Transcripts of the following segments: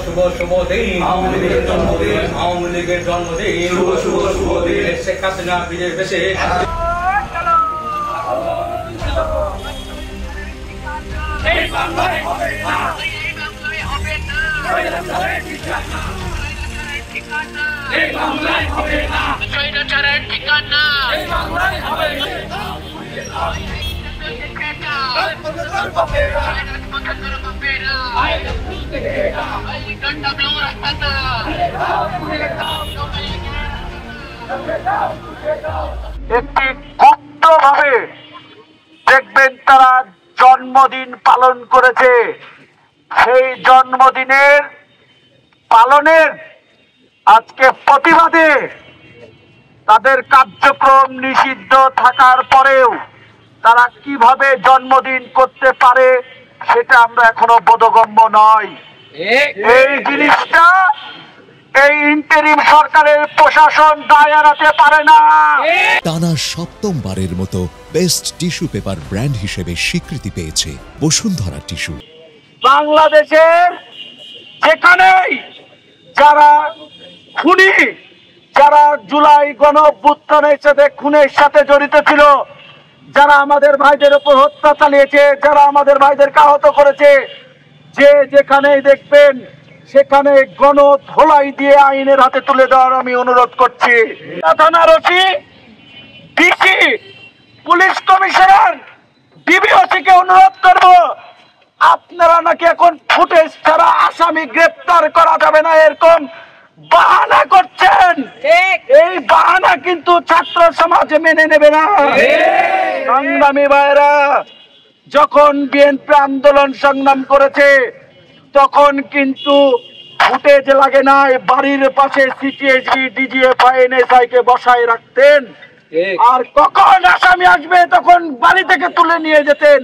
শুভ শুভ দিন আওয়ামী লীগের জন্মদিন, আওয়ামী লীগের জন্মদিন, শুভ শুভ শুভ দিন। শেখ হাসিনা বিজয় বেশে এই বাংলায় হবে না, এই বাংলায় হবে না, স্বৈরাচারের ঠিকানা এই বাংলায় হবে না। একটি গুপ্তভাবে দেখবেন তারা জন্মদিন পালন করেছে। সেই জন্মদিনের পালনের আজকে প্রতিবাদে তাদের কার্যক্রম নিষিদ্ধ থাকার পরেও তারা কিভাবে জন্মদিন করতে পারে সেটা আমরা এখনো বোধগম্য নয়। এই জিনিসটা এই ইন্টারিম সরকারের প্রশাসন দায় এড়াতে পারে না। টানা সপ্তমবারের মতো বেস্ট টিস্যু পেপার ব্র্যান্ড হিসেবে স্বীকৃতি পেয়েছে বসুন্ধরা টিস্যু। বাংলাদেশের যেখানেই যারা খুনি, যারা জুলাই গণঅভ্যুত্থানের সাথে খুনের সাথে জড়িত ছিল, যারা আমাদের ভাইদের উপর হত্যা চালিয়েছে, যারা আমাদের ভাইদেরকে আহত করেছে, যে যেখানেই দেখবেন সেখানে গণধোলাই দিয়ে আইনের হাতে তুলে দেওয়ার আমি অনুরোধ করছি। থানার ওসি, ডিসি, পুলিশ কমিশনার, ডিবিওসিকে অনুরোধ করব, আপনারা নাকি এখন ফুটেজ ছাড়া আসামি গ্রেপ্তার করা যাবে না এরকম বাহানা করছেন। এই বাহানা কিন্তু ছাত্র সমাজে মেনে নেবে না। সংগ্রামী ভাইরা, যখন বিএনপি আন্দোলন সংগ্রাম করেছে তখন কিন্তু ফুটেজ লাগে না, বাড়ির পাশে সিটিএসবি, ডিজিএফআই, এনএসআই কে বসায় রাখতেন, আর কখন আসামি আসবে তখন বাড়ি থেকে তুলে নিয়ে যেতেন।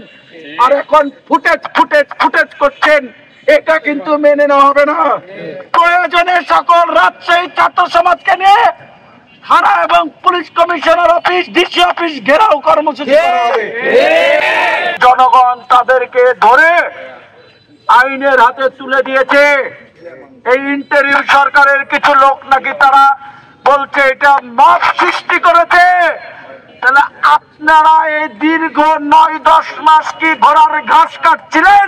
আর এখন ফুটেজ ফুটেজ ফুটেজ করছেন, এটা কিন্তু মেনে নেওয়া হবে না। প্রয়োজনে সকল রাজশাহী ছাত্র সমাজকে নিয়ে থানা এবং police commissioner office, DC office ঘেরাও কর্মসূচি করা হবে। জনগণ তাদেরকে ধরে আইনের হাতে তুলে দিয়েছে। এই ইন্টারিম সরকারের কিছু লোক নাকি তারা বলছে এটা মব সৃষ্টি করেছে। তাহলে আপনারা এই দীর্ঘ 9-10 মাস কি ঘোড়ার ঘাস কাটছিলেন?